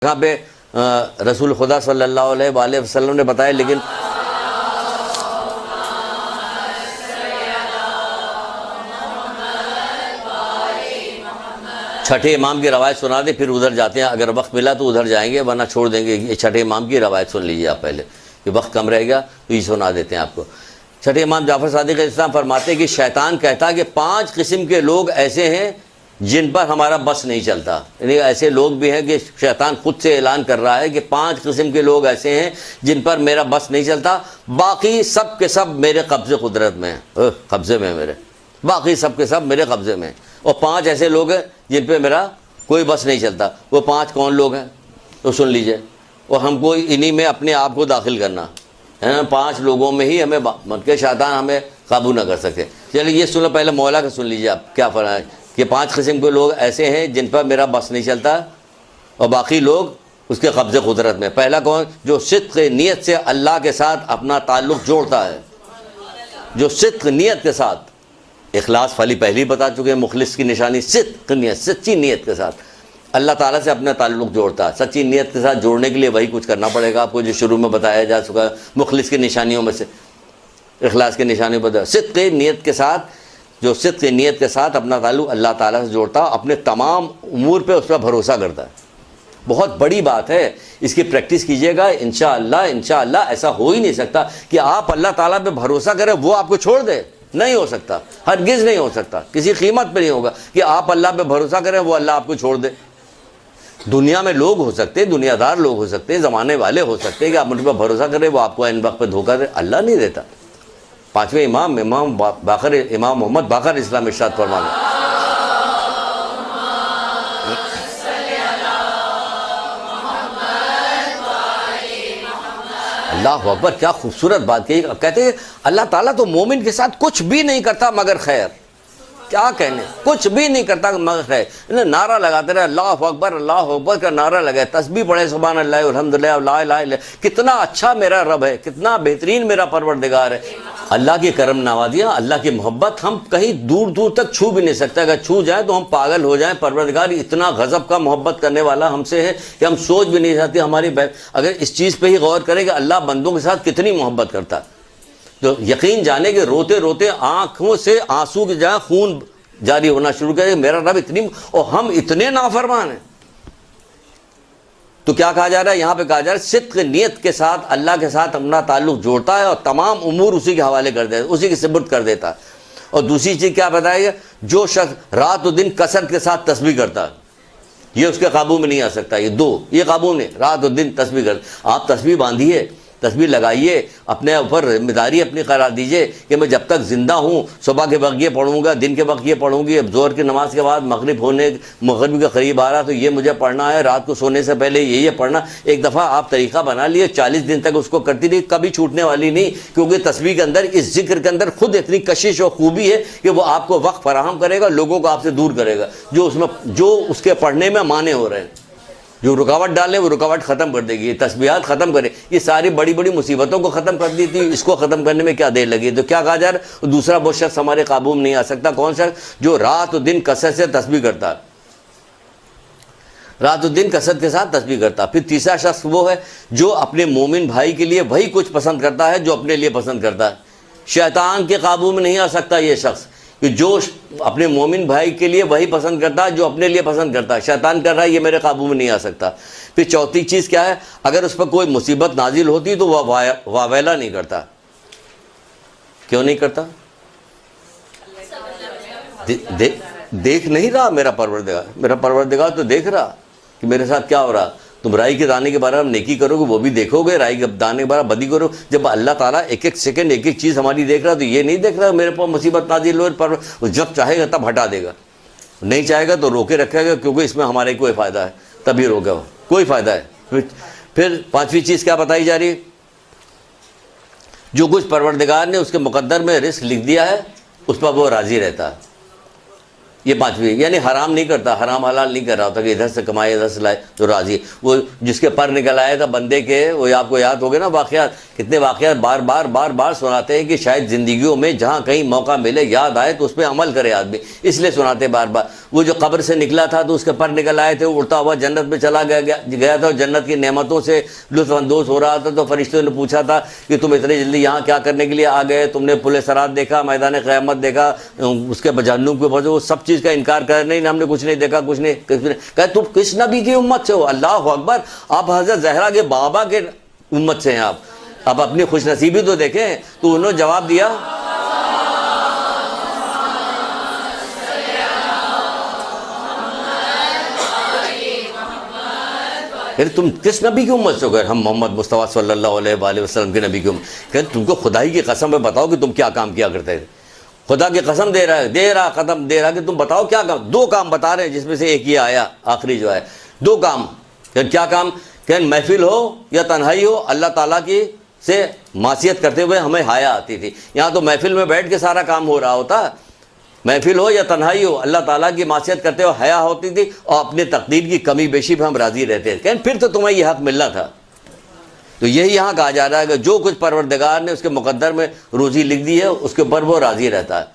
جگہ پہ رسول خدا صلی اللہ علیہ وآلہ وسلم نے بتایا، لیکن چھٹے امام کی روایت سنا دیں پھر ادھر جاتے ہیں، اگر وقت ملا تو ادھر جائیں گے ورنہ چھوڑ دیں گے۔ یہ چھٹے امام کی روایت سن لیجیے آپ پہلے، کہ وقت کم رہے گا تو یہ سنا دیتے ہیں آپ کو۔ چھٹے امام جعفر صادق علیہ السلام فرماتے ہیں کہ شیطان کہتا ہے کہ 5 قسم کے لوگ ایسے ہیں جن پر ہمارا بس نہیں چلتا، یعنی ایسے لوگ بھی ہیں کہ شیطان خود سے اعلان کر رہا ہے کہ 5 قسم کے لوگ ایسے ہیں جن پر میرا بس نہیں چلتا، باقی سب کے سب میرے قبضے قدرت میں ہیں، قبضے میں میرے، باقی سب کے سب میرے قبضے میں ہیں۔ اور 5 ایسے لوگ ہیں جن پہ میرا کوئی بس نہیں چلتا۔ وہ 5 کون لوگ ہیں تو سن لیجئے، اور ہم کو انہی میں اپنے آپ کو داخل کرنا ہے نا، 5 لوگوں میں ہی ہمیں کہ شیطان ہمیں قابو نہ کر سکے۔ چلیے یہ سنو، پہلے مولا کا سن لیجئے آپ کیا فرمایا کہ 5 قسم کے لوگ ایسے ہیں جن پر میرا بس نہیں چلتا اور باقی لوگ اس کے قبضے قدرت میں۔ پہلا کون؟ جو صدق نیت سے اللہ کے ساتھ اپنا تعلق جوڑتا ہے، جو صدق نیت کے ساتھ، اخلاص فلی پہلی بتا چکے ہیں، مخلص کی نشانی صدق نیت، سچی نیت کے ساتھ اللہ تعالیٰ سے اپنا تعلق جوڑتا ہے۔ سچی نیت کے ساتھ جوڑنے کے لیے وہی کچھ کرنا پڑے گا آپ کو جو شروع میں بتایا جا چکا ہے، مخلص کی نشانیوں میں سے اخلاص کی نشانی بتا، صدق نیت کے ساتھ، جو صدق نیت کے ساتھ اپنا تعلق اللہ تعالیٰ سے جوڑتا ہے، اپنے تمام امور پہ اس پر بھروسہ کرتا ہے۔ بہت بڑی بات ہے، اس کی پریکٹس کیجئے گا، انشاءاللہ ایسا ہو ہی نہیں سکتا کہ آپ اللہ تعالیٰ پہ بھروسہ کریں وہ آپ کو چھوڑ دے، نہیں ہو سکتا، ہرگز نہیں ہو سکتا، کسی قیمت پہ نہیں ہوگا کہ آپ اللہ پہ بھروسہ کریں وہ اللہ آپ کو چھوڑ دے۔ دنیا میں لوگ ہو سکتے، دنیا دار لوگ ہو سکتے، زمانے والے ہو سکتے کہ آپ ان پہ بھروسہ کریں وہ آپ کو ان وقت پہ دھوکہ دے، اللہ نہیں دیتا۔ 5ویں امام باقر، امام محمد باقر اسلام ارشاد فرماتے ہیں، اللہ اکبر، کیا خوبصورت بات کہی، کہتے ہیں اللہ تعالیٰ تو مومن کے ساتھ کچھ بھی نہیں کرتا مگر خیر، کیا کہنے، کچھ بھی نہیں کرتا مگر خیر۔ نعرہ لگاتے رہے اللہ اکبر کا نعرہ لگائے، تسبیح پڑھے سبحان اللہ الحمدللہ لا الہ الا، کتنا اچھا میرا رب ہے، کتنا بہترین میرا پروردگار ہے۔ اللہ کی کرم نوازیاں، اللہ کی محبت ہم کہیں دور دور تک چھو بھی نہیں سکتے، اگر چھو جائیں تو ہم پاگل ہو جائیں۔ پروردگار اتنا غضب کا محبت کرنے والا ہم سے ہے کہ ہم سوچ بھی نہیں سکتے۔ ہماری اگر اس چیز پہ ہی غور کریں کہ اللہ بندوں کے ساتھ کتنی محبت کرتا ہے تو یقین جانے کہ روتے روتے آنکھوں سے آنسو کی جگہ خون جاری ہونا شروع کرے، میرا رب اتنی، اور ہم اتنے نافرمان ہیں۔ تو کیا کہا جا رہا ہے یہاں پہ؟ کہا جا رہا ہے صدق نیت کے ساتھ اللہ کے ساتھ اپنا تعلق جوڑتا ہے اور تمام امور اسی کے حوالے کر دیتا ہے، اسی کے سپرد کر دیتا ہے۔ اور دوسری چیز کیا بتائی ہے؟ جو شخص رات و دن کثرت کے ساتھ تسبیح کرتا ہے یہ اس کے قابو میں نہیں آ سکتا، یہ قابو نہیں، رات و دن تسبیح کرتا۔ آپ تسبیح باندھیے، تسبیح لگائیے، اپنے اوپر ذمہ داری اپنی قرار دیجئے کہ میں جب تک زندہ ہوں صبح کے وقت یہ پڑھوں گا، دن کے وقت یہ پڑھوں گی، اب ظہر کی نماز کے بعد مغرب کے قریب آ رہا تو یہ مجھے پڑھنا ہے، رات کو سونے سے پہلے یہ پڑھنا۔ ایک دفعہ آپ طریقہ بنا لیے، 40 دن تک اس کو کرتی رہی، کبھی چھوٹنے والی نہیں، کیونکہ تسبیح کے اندر، اس ذکر کے اندر خود اتنی کشش اور خوبی ہے کہ وہ آپ کو وقت فراہم کرے گا، لوگوں کو آپ سے دور کرے گا جو اس کے پڑھنے میں مانے ہو رہے ہیں، جو رکاوٹ ڈالیں وہ رکاوٹ ختم کر دے گی، تسبیحات ختم کرے، یہ ساری بڑی بڑی مصیبتوں کو ختم کر دی تھی، اس کو ختم کرنے میں کیا دیر لگی۔ تو کیا کہا جا رہا ہے؟ دوسرا وہ شخص ہمارے قابو میں نہیں آ سکتا، کون شخص؟ جو رات و دن کثرت سے تسبیح کرتا ہے، رات و دن کثرت کے ساتھ تسبیح کرتا ہے۔ پھر تیسرا شخص وہ ہے جو اپنے مومن بھائی کے لیے وہی کچھ پسند کرتا ہے جو اپنے لیے پسند کرتا ہے۔ شیطان کے قابو میں نہیں آ سکتا یہ شخص، کہ جو اپنے مومن بھائی کے لیے وہی پسند کرتا ہے جو اپنے لیے پسند کرتا ہے۔ شیطان کر رہا ہے یہ میرے قابو میں نہیں آ سکتا۔ پھر چوتھی چیز کیا ہے؟ اگر اس پر کوئی مصیبت نازل ہوتی تو وہ واویلا نہیں کرتا۔ کیوں نہیں کرتا؟ دیکھ نہیں رہا میرا پروردگار تو دیکھ رہا کہ میرے ساتھ کیا ہو رہا۔ تم رائی کے دانے کے بارے میں نیکی کرو گے وہ بھی دیکھو گے، رائی کے دانے کے بارے میں بدی کرو۔ جب اللہ تعالیٰ ایک ایک سیکنڈ ایک ایک چیز ہماری دیکھ رہا تو یہ نہیں دیکھ رہا میرے پر مصیبت نازل ہو، پر جب چاہے گا تب ہٹا دے گا، نہیں چاہے گا تو روکے رکھے گا، کیونکہ اس میں ہمارے کوئی فائدہ ہے تبھی روکے گا، کوئی فائدہ ہے۔ پھر 5ویں چیز کیا بتائی جا رہی ہے؟ جو کچھ پروردگار نے اس کے مقدر میں رزق لکھ دیا ہے اس پر وہ راضی رہتا ہے۔ یہ پانچویں، یعنی حرام نہیں کرتا، حرام حلال نہیں کر رہا ہوتا کہ ادھر سے کمائے ادھر سے لائے تو راضی۔ وہ جس کے پر نکل آیا تھا بندے کے، وہ آپ کو یاد ہوگے نا واقعات، کتنے واقعات بار بار بار بار سناتے ہیں کہ شاید زندگیوں میں جہاں کہیں موقع ملے یاد آئے تو اس پہ عمل کرے آدمی، اس لیے سناتے بار بار۔ وہ جو قبر سے نکلا تھا تو اس کے پر نکل آئے تھے، وہ اڑتا ہوا جنت میں چلا گیا تھا، جنت کی نعمتوں سے لطف اندوز ہو رہا تھا، تو فرشتوں نے پوچھا تھا کہ تم اتنی جلدی یہاں کیا کرنے کے لیے آ گئے؟ تم نے پل صراط دیکھا، میدان قیامت دیکھا، اس کے جہنم کے اوپر وہ سب چیز کا انکار کر نہیں، ہم نے کچھ نہیں دیکھا، کچھ نہیں۔ کہ تم کس نبی کی امت سے ہو؟ اللہ اکبر، آپ حضرت زہرا کے بابا کے امت سے ہیں آپ اپنی خوش نصیبی تو دیکھیں۔ تو انہوں نے جواب دیا تم کس نبی کی امت سے ہو گئے؟ ہم محمد مصطفیٰ صلی اللہ علیہ وآلہ وسلم کے نبی کی امت۔ کہ تم کو خدائی کی قسم ہے بتاؤ کہ تم کیا کام کیا کرتے تھے؟ خدا کی قسم دے رہا قدم دے رہا کہ تم بتاؤ کیا کام۔ دو کام بتا رہے ہیں جس میں سے ایک یہ آیا آخری جو ہے، دو کام۔ کیا کام؟ کہ محفل ہو یا تنہائی ہو، اللہ تعالیٰ کی سے معصیت کرتے ہوئے ہمیں حیا آتی تھی۔ یہاں تو محفل میں بیٹھ کے سارا کام ہو رہا ہوتا، محفل ہو یا تنہائی ہو، اللہ تعالیٰ کی معصیت کرتے ہوئے حیا ہوتی تھی، اور اپنے تقدیر کی کمی بیشی پہ ہم راضی رہتے تھے۔ پھر تو تمہیں یہ حق ملنا تھا۔ تو یہی یہاں کہا جا رہا ہے کہ جو کچھ پروردگار نے اس کے مقدر میں روزی لکھ دی ہے اس کے اوپر وہ راضی رہتا ہے۔